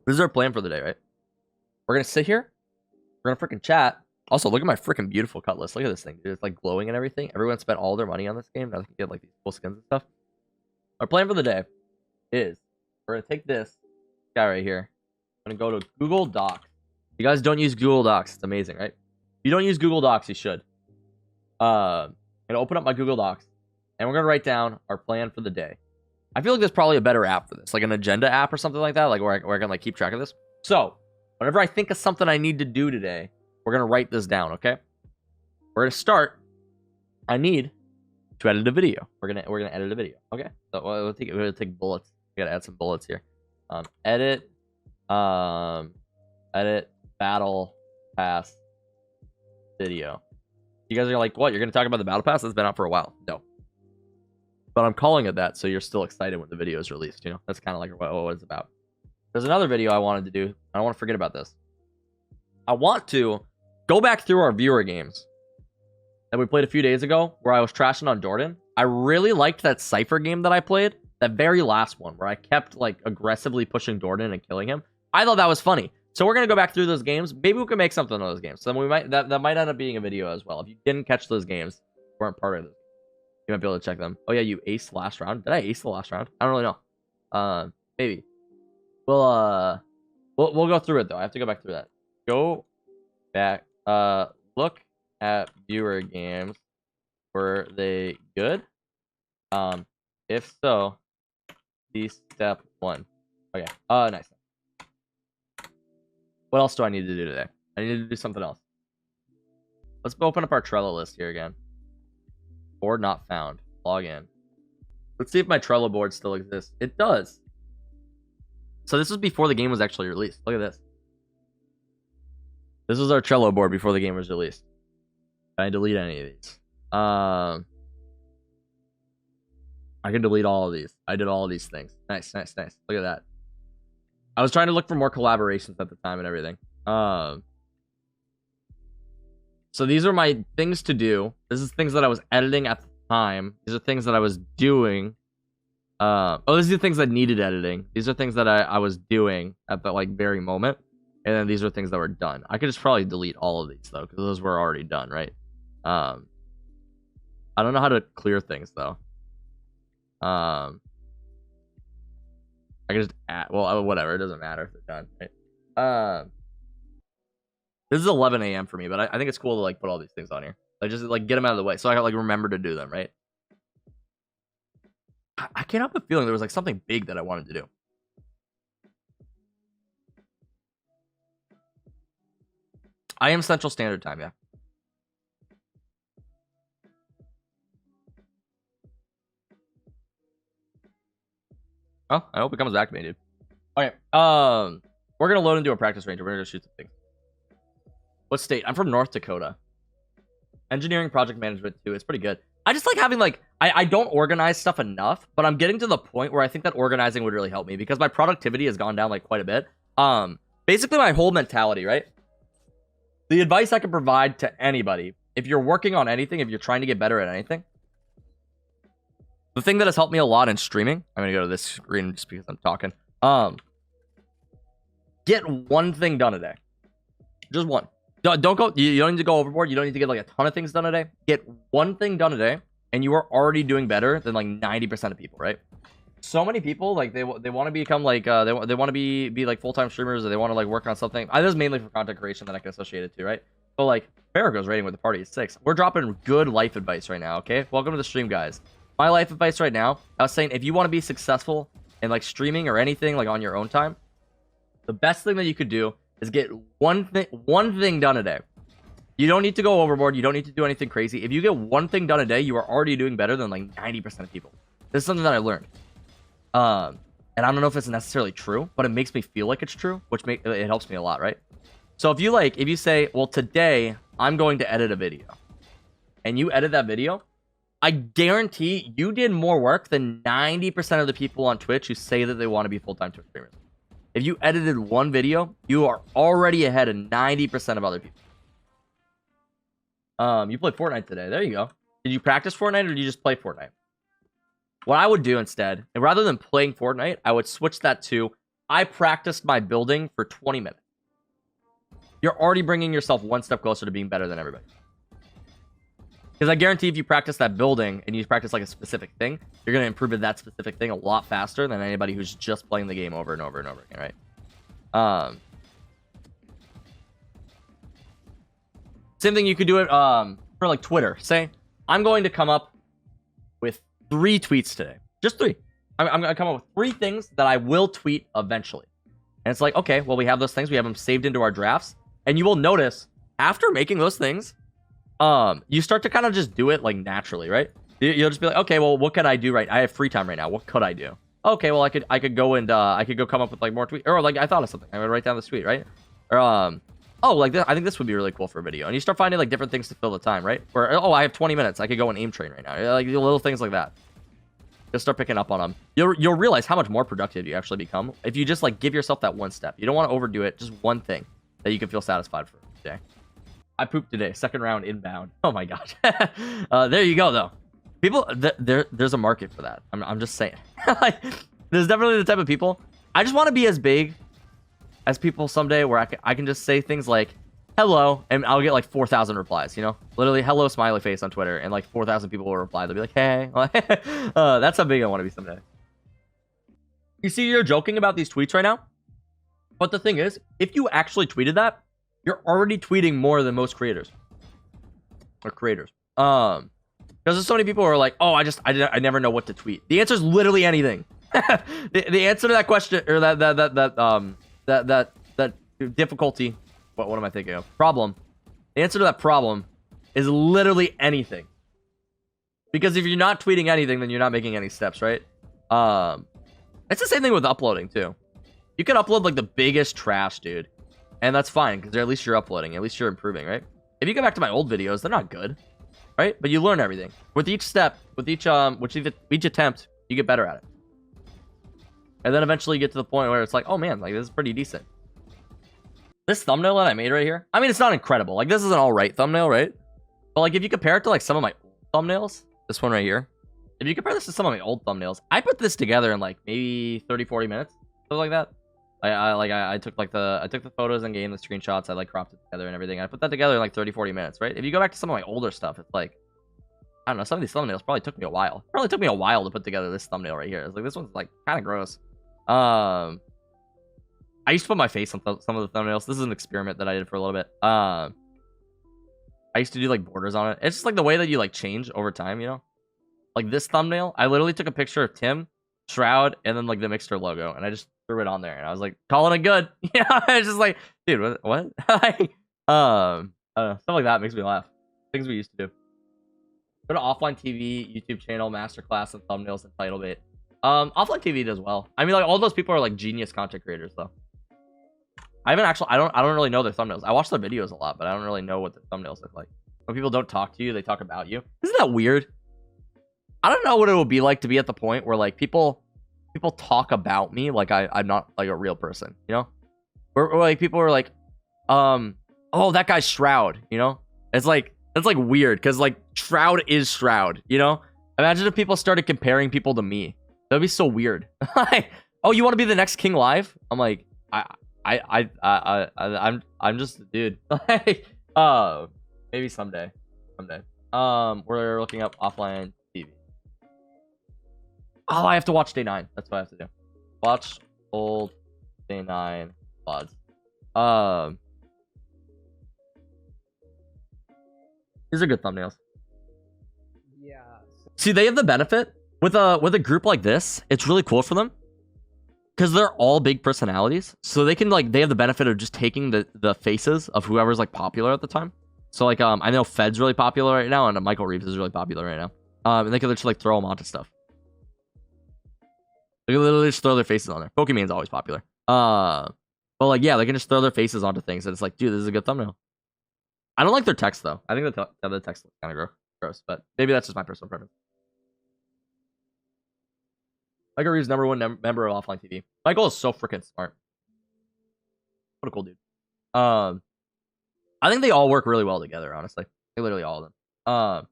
This is our plan for the day, right? We're gonna sit here. We're gonna freaking chat. Also, look at my freaking beautiful cutlass. Look at this thing, dude. It's like glowing and everything. Everyone spent all their money on this game. Now they can get like these cool skins and stuff. Our plan for the day is we're gonna take this guy right here. I'm gonna go to Google Docs. You guys don't use Google Docs. It's amazing, right? If you don't use Google Docs, you should. I'm gonna open up my Google Docs and we're gonna write down our plan for the day. I feel like there's probably a better app for this, like an agenda app or something like that, like where I can like keep track of this. So whenever I think of something I need to do today, we're gonna write this down, okay? We're gonna start. I need to edit a video. We're gonna edit a video, okay? So we'll take bullets. We gotta add some bullets here. Edit battle pass video. You guys are like, what? You're gonna talk about the battle pass that's been out for a while? No. But I'm calling it that so you're still excited when the video is released, you know? That's kind of like what it's about. There's another video I wanted to do. I don't want to forget about this. I want to go back through our viewer games that we played a few days ago where I was trashing on Jordan. I really liked that Cypher game that I played. That very last one where I kept like aggressively pushing Jordan and killing him. I thought that was funny. So we're going to go back through those games. Maybe we can make something of those games. So then we might that might end up being a video as well. If you didn't catch those games, weren't part of it. You might be able to check them. Oh yeah, you aced last round. Did I ace the last round? I don't really know. Maybe. We'll go through it though. I have to go back through that. Go back. Look at viewer games. Were they good? If so, see step 1. Okay. Nice. What else do I need to do today? I need to do something else. Let's open up our Trello list here again. Board not found. Log in. Let's see if my Trello board still exists. It does. So this was before the game was actually released. Look at this. This was our Trello board before the game was released. Can I delete any of these? I can delete all of these. I did all of these things. Nice. Look at that. I was trying to look for more collaborations at the time and everything. So these are my things to do. This is things that I was editing at the time. These are things that I was doing. These are things that needed editing. These are things that I was doing at the like very moment. And then these are things that were done. I could just probably delete all of these though, because those were already done, right? I don't know how to clear things though. I can just add, well, whatever. It doesn't matter if they're done, right? This is 11 a.m. for me, but I think it's cool to like put all these things on here. Like just like get them out of the way, so I can like remember to do them, right? I can't help but feeling there was like something big that I wanted to do. I am Central Standard Time, yeah. Oh, I hope it comes back to me, dude. Okay, we're gonna load into a practice range. We're gonna go shoot some things. What state? I'm from North Dakota. Engineering project management too. It's pretty good. I just like having like I don't organize stuff enough, but I'm getting to the point where I think that organizing would really help me because my productivity has gone down like quite a bit. Basically my whole mentality, right? The advice I can provide to anybody, if you're working on anything, if you're trying to get better at anything, the thing that has helped me a lot in streaming, I'm gonna go to this screen just because I'm talking. Get one thing done a day. Just one. Don't go. You don't need to go overboard. You don't need to get like a ton of things done a day. Get one thing done a day, and you are already doing better than like 90% of people, right? So many people like they want to become like they want to be like full-time streamers, or they want to like work on something. This is mainly for content creation that I can associate it to, right? So like Farrago's rating with the party is 6. We're dropping good life advice right now. Okay, welcome to the stream, guys. My life advice right now. I was saying if you want to be successful in like streaming or anything like on your own time, the best thing that you could do is get one thing done a day. You don't need to go overboard. You don't need to do anything crazy. If you get one thing done a day, you are already doing better than like 90% of people. This is something that I learned. And I don't know if it's necessarily true, but it makes me feel like it's true, which it helps me a lot, right? So if you say, well, today I'm going to edit a video, and you edit that video, I guarantee you did more work than 90% of the people on Twitch who say that they want to be full-time Twitch streamers. If you edited one video, you are already ahead of 90% of other people. You played Fortnite today. There you go. Did you practice Fortnite or did you just play Fortnite? What I would do instead, and rather than playing Fortnite, I would switch that to I practiced my building for 20 minutes. You're already bringing yourself one step closer to being better than everybody. Because I guarantee if you practice that building and you practice like a specific thing, you're going to improve at that specific thing a lot faster than anybody who's just playing the game over and over and over again, right? Same thing, you could do it for like Twitter. Say, I'm going to come up with 3 tweets today. Just 3. I'm going to come up with 3 things that I will tweet eventually. And it's like, okay, well, we have those things. We have them saved into our drafts. And you will notice, after making those things, you start to kind of just do it like naturally, right? You'll just be like, okay, well, what could I do right? I have free time right now. What could I do? Okay, well, I could go and I could go come up with like more tweets, or like I thought of something. I would write down this tweet, right? Or oh, like this, I think this would be really cool for a video. And you start finding like different things to fill the time, right? Where, oh, I have 20 minutes. I could go and aim train right now. Like little things like that. Just start picking up on them. You'll realize how much more productive you actually become if you just like give yourself that one step. You don't want to overdo it. Just one thing that you can feel satisfied for today. I pooped today. 2nd round inbound. Oh my gosh. There you go though. People, there's a market for that. I'm just saying. Like, there's definitely the type of people. I just want to be as big as people someday where I can just say things like hello and I'll get like 4,000 replies, you know, literally hello smiley face on Twitter and like 4,000 people will reply. They'll be like, hey. That's how big I want to be someday. You see, you're joking about these tweets right now, but the thing is, if you actually tweeted that, you're already tweeting more than most creators or creators. Because there's so many people who are like, oh, I never know what to tweet. The answer is literally anything. the answer to that question, or that difficulty, what am I thinking of? Problem. The answer to that problem is literally anything. Because if you're not tweeting anything, then you're not making any steps, right? It's the same thing with uploading too. You can upload like the biggest trash, dude, and that's fine because at least you're uploading, at least you're improving, right? If you go back to my old videos, they're not good, right? But you learn everything with each step, with each attempt, you get better at it, and then eventually you get to the point where it's like, oh man, like this is pretty decent. This thumbnail that I made right here, I mean, it's not incredible. Like, this is an all right thumbnail, right? But like, if you compare it to like some of my old thumbnails, this one right here, if you compare this to some of my old thumbnails, I put this together in like maybe 30-40 minutes, something like that. I took the photos in game, the screenshots, I like cropped it together and everything. I put that together in like 30-40 minutes, right? If you go back to some of my older stuff, it's like, I don't know, some of these thumbnails probably took me a while. It probably took me a while to put together this thumbnail right here. It's like, this one's like kind of gross. I used to put my face on some of the thumbnails. This is an experiment that I did for a little bit. I used to do like borders on it. It's just like the way that you like change over time, you know? Like this thumbnail, I literally took a picture of Tim, Shroud, and then like the Mixer logo, and I just threw it on there, and I was like, calling it good. Yeah, I was just like, dude, what? Like, stuff like that makes me laugh. Things we used to do. Go to offline TV, YouTube channel, masterclass, and thumbnails and title bait. Offline TV does well. I mean, like all those people are like genius content creators, though. I don't really know their thumbnails. I watch their videos a lot, but I don't really know what their thumbnails look like. When people don't talk to you, they talk about you. Isn't that weird? I don't know what it would be like to be at the point where like people talk about me like I'm not like a real person, you know? Or like people are like, oh, that guy's Shroud, you know? It's like, that's like weird because like Shroud is Shroud, you know? Imagine if people started comparing people to me. That'd be so weird. Like, oh, you want to be the next King Live? I'm like, I'm just a dude. Like, maybe someday. We're looking up offline TV. Oh, I have to watch Day 9. That's what I have to do. Watch old Day 9 VODs. These are good thumbnails. Yeah. See, they have the benefit with a group like this. It's really cool for them because they're all big personalities, so they have the benefit of just taking the faces of whoever's like popular at the time. So like I know Fed's really popular right now, and Michael Reeves is really popular right now. And they can just like throw them onto stuff. They can literally just throw their faces on there. Pokemon's always popular. But like, yeah, they can just throw their faces onto things, and it's like, dude, this is a good thumbnail. I don't like their text though. I think the text looks kind of gross, but maybe that's just my personal preference. Michael Reeves, #1 member of Offline TV. Michael is so freaking smart. What a cool dude. I think they all work really well together, honestly. Like, literally all of them.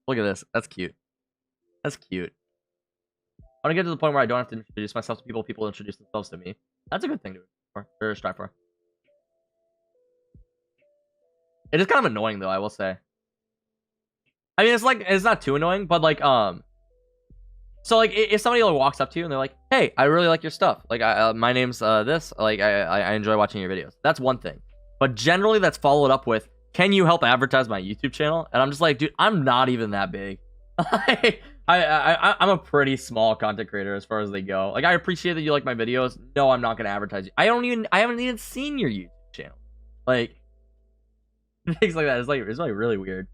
Look at this. That's cute. That's cute. want to get to the point where I don't have to introduce myself to people. People introduce themselves to me. That's a good thing to strive for. It is kind of annoying though, I will say. I mean, it's not too annoying, but like so like if somebody like walks up to you and they're like, "Hey, I really like your stuff. Like, my name's this. Like, I enjoy watching your videos." That's one thing. But generally, that's followed up with, "Can you help advertise my YouTube channel?" And I'm just like, dude, I'm not even that big. I'm a pretty small content creator as far as they go. Like, I appreciate that you like my videos. No, I'm not gonna advertise you. I haven't even seen your YouTube channel. Like, things like that. It's like really weird.